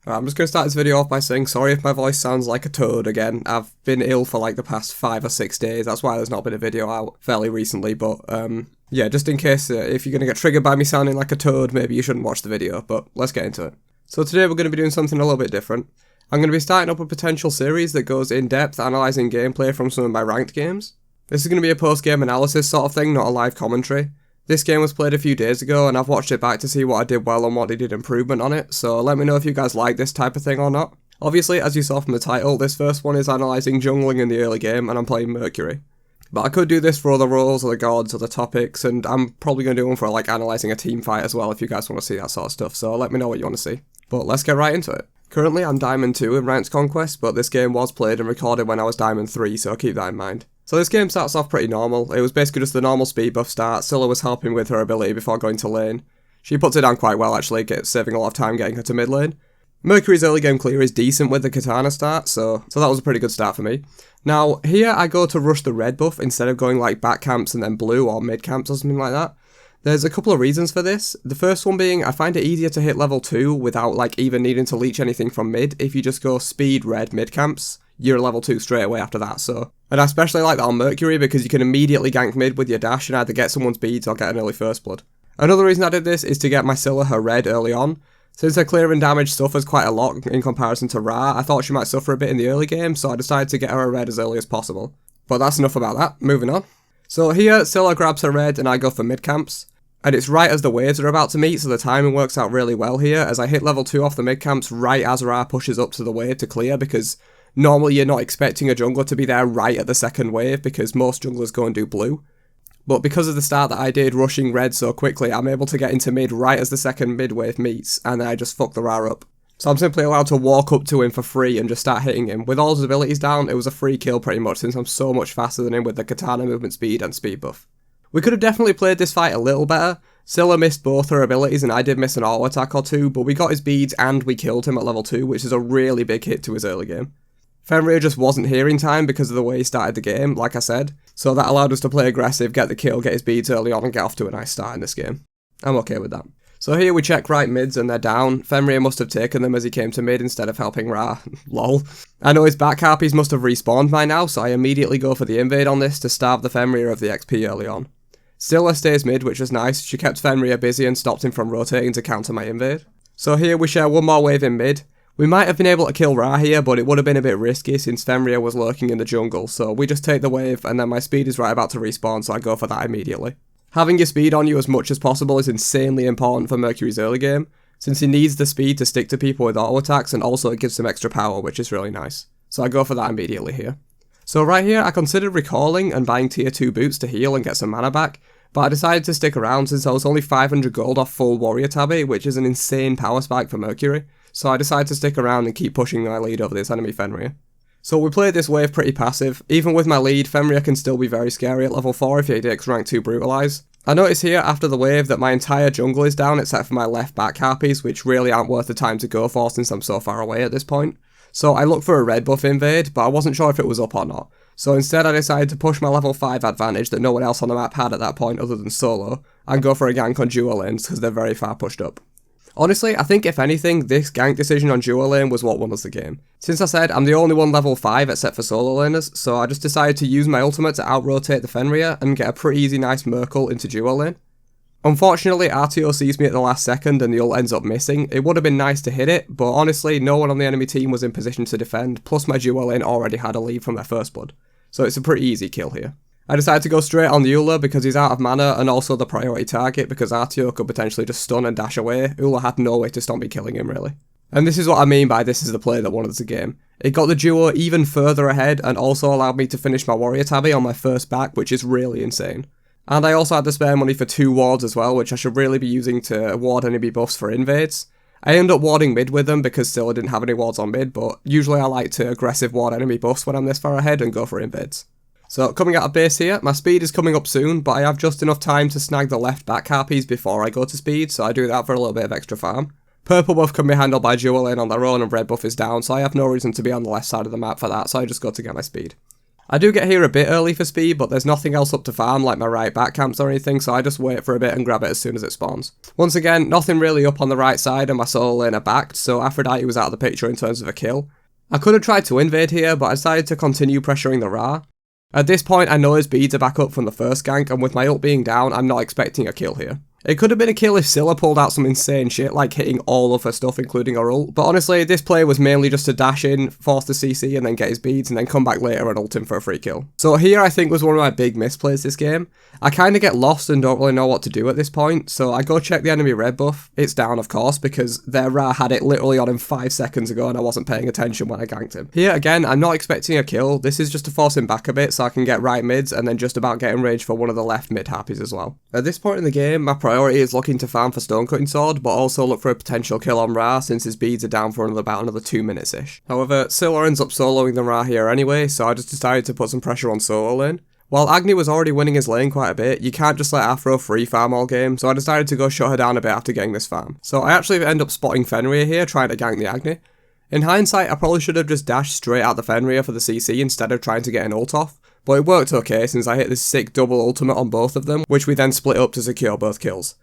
I'm just going to start this video off by saying sorry if my voice sounds like a toad again. I've been ill for like the past 5 or 6 days, that's why there's not been a video out fairly recently, but yeah, just in case if you're going to get triggered by me sounding like a toad, maybe you shouldn't watch the video, but let's get into it. So today we're going to be doing something a little bit different. I'm going to be starting up a potential series that goes in depth analysing gameplay from some of my ranked games. This is going to be a post-game analysis sort of thing, not a live commentary. This game was played a few days ago and I've watched it back to see what I did well and what needed improvement on it, so let me know if you guys like this type of thing or not. Obviously, as you saw from the title, this first one is analysing jungling in the early game and I'm playing Mercury. But I could do this for other roles, or the gods, or the topics, and I'm probably going to do one for like analysing a team fight as well if you guys want to see that sort of stuff, so let me know what you want to see. But let's get right into it. Currently I'm Diamond 2 in Ranked Conquest, but this game was played and recorded when I was Diamond 3, so keep that in mind. So this game starts off pretty normal. It was basically just the normal speed buff start. Scylla was helping with her ability before going to lane. She puts it down quite well actually, saving a lot of time getting her to mid lane. Mercury's early game clear is decent with the katana start, so that was a pretty good start for me. Now, here I go to rush the red buff instead of going like back camps and then blue or mid camps or something like that. There's a couple of reasons for this. The first one being, I find it easier to hit level 2 without like even needing to leech anything from mid. If you just go speed red mid camps, you're level 2 straight away after that, so. And I especially like that on Mercury because you can immediately gank mid with your dash and either get someone's beads or get an early first blood. Another reason I did this is to get my Scylla her red early on. Since her clearing damage suffers quite a lot in comparison to Ra, I thought she might suffer a bit in the early game, so I decided to get her a red as early as possible. But that's enough about that, moving on. So here, Scylla grabs her red and I go for mid camps. And it's right as the waves are about to meet, so the timing works out really well here, as I hit level 2 off the mid camps right as Ra pushes up to the wave to clear, because normally you're not expecting a jungler to be there right at the second wave, because most junglers go and do blue. But because of the start that I did rushing red so quickly, I'm able to get into mid right as the second mid wave meets, and then I just fuck the Ra up. So I'm simply allowed to walk up to him for free and just start hitting him. With all his abilities down, it was a free kill pretty much, since I'm so much faster than him with the katana movement speed and speed buff. We could have definitely played this fight a little better. Scylla missed both her abilities and I did miss an auto attack or two, but we got his beads and we killed him at level 2, which is a really big hit to his early game. Fenrir just wasn't here in time because of the way he started the game, like I said, so that allowed us to play aggressive, get the kill, get his beads early on and get off to a nice start in this game. I'm okay with that. So here we check right mids and they're down. Fenrir must have taken them as he came to mid instead of helping Ra. Lol. I know his back harpies must have respawned by now, so I immediately go for the invade on this to starve the Fenrir of the XP early on. Scylla stays mid, which was nice. She kept Fenrir busy and stopped him from rotating to counter my invade. So here we share one more wave in mid. We might have been able to kill Ra here, but it would have been a bit risky since Fenrir was lurking in the jungle, so we just take the wave and then my speed is right about to respawn, so I go for that immediately. Having your speed on you as much as possible is insanely important for Mercury's early game, since he needs the speed to stick to people with auto attacks and also it gives him extra power, which is really nice. So I go for that immediately here. So right here, I considered recalling and buying tier 2 boots to heal and get some mana back, but I decided to stick around since I was only 500 gold off full warrior tabby, which is an insane power spike for Mercury, so I decided to stick around and keep pushing my lead over this enemy Fenrir. So we played this wave pretty passive. Even with my lead, Fenrir can still be very scary at level 4 if he takes rank 2 Brutalize. I notice here after the wave that my entire jungle is down except for my left back harpies, which really aren't worth the time to go for since I'm so far away at this point. So I looked for a red buff invade, but I wasn't sure if it was up or not. So instead I decided to push my level 5 advantage that no one else on the map had at that point other than solo, and go for a gank on dual lanes because they're very far pushed up. Honestly, I think if anything, this gank decision on dual lane was what won us the game. Since I said I'm the only one level 5 except for solo laners, so I just decided to use my ultimate to out-rotate the Fenrir and get a pretty easy nice Merkle into dual lane. Unfortunately, RTO sees me at the last second and the ult ends up missing. It would have been nice to hit it, but honestly, no one on the enemy team was in position to defend, plus my dual lane already had a lead from their first blood. So it's a pretty easy kill here. I decided to go straight on the Ula because he's out of mana and also the priority target because RTO could potentially just stun and dash away. Ula had no way to stop me killing him really. And this is what I mean by this is the play that won us the game. It got the duo even further ahead and also allowed me to finish my warrior tabby on my first back, which is really insane. And I also had to spare money for 2 wards as well, which I should really be using to ward enemy buffs for invades. I ended up warding mid with them because still I didn't have any wards on mid, but usually I like to aggressive ward enemy buffs when I'm this far ahead and go for invades. So coming out of base here, my speed is coming up soon, but I have just enough time to snag the left back harpies before I go to speed, so I do that for a little bit of extra farm. Purple buff can be handled by dual lane on their own and red buff is down, so I have no reason to be on the left side of the map for that, so I just go to get my speed. I do get here a bit early for speed, but there's nothing else up to farm like my right back camps or anything, so I just wait for a bit and grab it as soon as it spawns. Once again, nothing really up on the right side and my solo lane are backed, so Aphrodite was out of the picture in terms of a kill. I could have tried to invade here, but I decided to continue pressuring the Ra. At this point I know his beads are back up from the first gank, and with my ult being down, I'm not expecting a kill here. It could have been a kill if Scylla pulled out some insane shit like hitting all of her stuff including her ult, but honestly this play was mainly just to dash in, force the CC and then get his beads and then come back later and ult him for a free kill. So here I think was one of my big misplays this game. I kinda get lost and don't really know what to do at this point, so I go check the enemy red buff. It's down of course because their Ra had it literally on him 5 seconds ago and I wasn't paying attention when I ganked him. Here again I'm not expecting a kill, this is just to force him back a bit so I can get right mids and then just about get in range for one of the left mid harpies as well. At this point in the game my priority is looking to farm for Stonecutting Sword, but also look for a potential kill on Ra since his beads are down for about another 2 minutes-ish. However, Scylla ends up soloing the Ra here anyway, so I just decided to put some pressure on solo lane. While Agni was already winning his lane quite a bit, you can't just let Afro free farm all game, so I decided to go shut her down a bit after getting this farm. So I actually end up spotting Fenrir here, trying to gank the Agni. In hindsight, I probably should have just dashed straight out the Fenrir for the CC instead of trying to get an ult off, but it worked okay since I hit this sick double ultimate on both of them, which we then split up to secure both kills.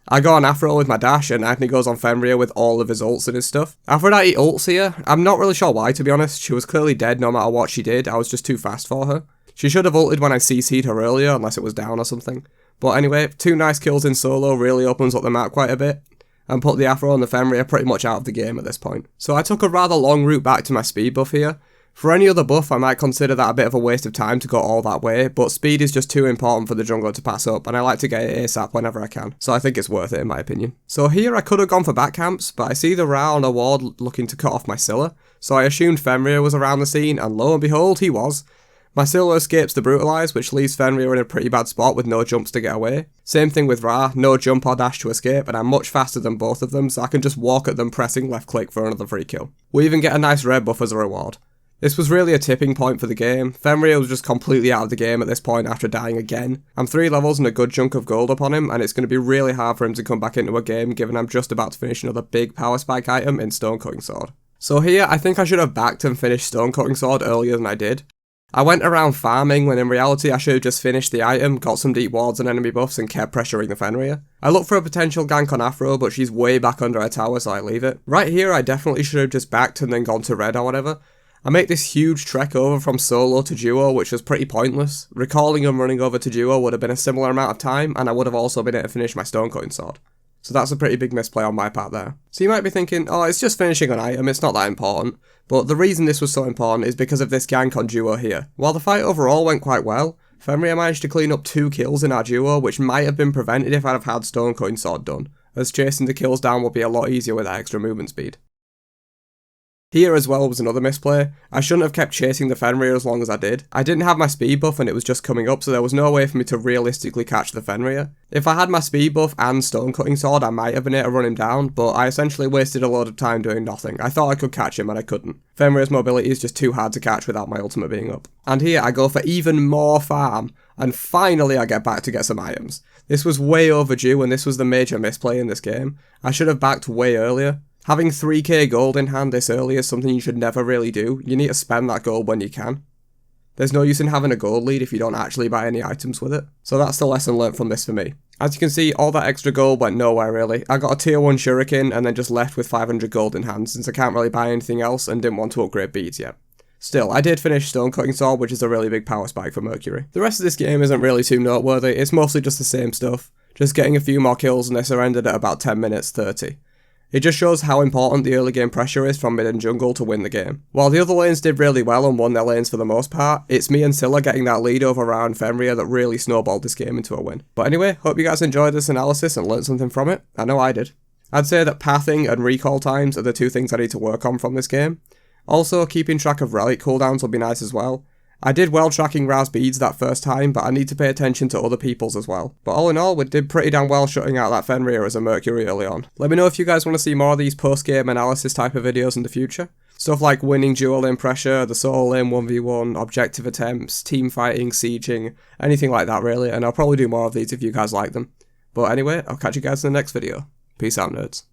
I go on Afro with my dash and Agni goes on Fenrir with all of his ults and his stuff. Aphrodite ults here, I'm not really sure why to be honest, she was clearly dead no matter what she did, I was just too fast for her. She should have ulted when I CC'd her earlier unless it was down or something. But anyway, 2 nice kills in solo really opens up the map quite a bit, and put the Afro and the Fenrir pretty much out of the game at this point. So I took a rather long route back to my speed buff here. For any other buff I might consider that a bit of a waste of time to go all that way, but speed is just too important for the jungler to pass up and I like to get it ASAP whenever I can, so I think it's worth it in my opinion. So here I could have gone for back camps, but I see the Ra on a ward looking to cut off my Scylla, so I assumed Fenrir was around the scene and lo and behold he was. My Scylla escapes the Brutalize, which leaves Fenrir in a pretty bad spot with no jumps to get away. Same thing with Ra, no jump or dash to escape, and I'm much faster than both of them, so I can just walk at them pressing left click for another free kill. We even get a nice red buff as a reward. This was really a tipping point for the game. Fenrir was just completely out of the game at this point after dying again. I'm 3 levels and a good chunk of gold up on him, and it's going to be really hard for him to come back into a game given I'm just about to finish another big power spike item in Stonecutting Sword. So here, I think I should have backed and finished Stonecutting Sword earlier than I did. I went around farming when in reality I should have just finished the item, got some deep wards and enemy buffs and kept pressuring the Fenrir. I looked for a potential gank on Afro but she's way back under her tower so I leave it. Right here I definitely should have just backed and then gone to red or whatever. I make this huge trek over from solo to duo which was pretty pointless. Recalling and running over to duo would have been a similar amount of time and I would have also been able to finish my Stonecutting Sword. So that's a pretty big misplay on my part there. So you might be thinking, oh it's just finishing an item, it's not that important. But the reason this was so important is because of this gank on duo here. While the fight overall went quite well, Fenrir managed to clean up 2 kills in our duo which might have been prevented if I'd have had Stonecutting Sword done, as chasing the kills down would be a lot easier with that extra movement speed. Here as well was another misplay. I shouldn't have kept chasing the Fenrir as long as I did. I didn't have my speed buff and it was just coming up so there was no way for me to realistically catch the Fenrir. If I had my speed buff and Stonecutting Sword I might have been able to run him down, but I essentially wasted a load of time doing nothing. I thought I could catch him and I couldn't. Fenrir's mobility is just too hard to catch without my ultimate being up. And here I go for even more farm and finally I get back to get some items. This was way overdue and this was the major misplay in this game. I should have backed way earlier. Having 3k gold in hand this early is something you should never really do. You need to spend that gold when you can. There's no use in having a gold lead if you don't actually buy any items with it. So that's the lesson learnt from this for me. As you can see, all that extra gold went nowhere really. I got a tier 1 shuriken and then just left with 500 gold in hand since I can't really buy anything else and didn't want to upgrade beads yet. Still, I did finish Stonecutting Sword, which is a really big power spike for Mercury. The rest of this game isn't really too noteworthy, it's mostly just the same stuff. Just getting a few more kills and this ended at about 10 minutes 30. It just shows how important the early game pressure is from mid and jungle to win the game. While the other lanes did really well and won their lanes for the most part, it's me and Scylla getting that lead over Ra and Fenrir that really snowballed this game into a win. But anyway, hope you guys enjoyed this analysis and learned something from it. I know I did. I'd say that pathing and recall times are the 2 things I need to work on from this game. Also, keeping track of relic cooldowns will be nice as well. I did well tracking Ra's beads that first time, but I need to pay attention to other people's as well. But all in all, we did pretty damn well shutting out that Fenrir as a Mercury early on. Let me know if you guys want to see more of these post-game analysis type of videos in the future. Stuff like winning dual lane pressure, the solo lane 1v1, objective attempts, team fighting, sieging, anything like that really, and I'll probably do more of these if you guys like them. But anyway, I'll catch you guys in the next video. Peace out, nerds.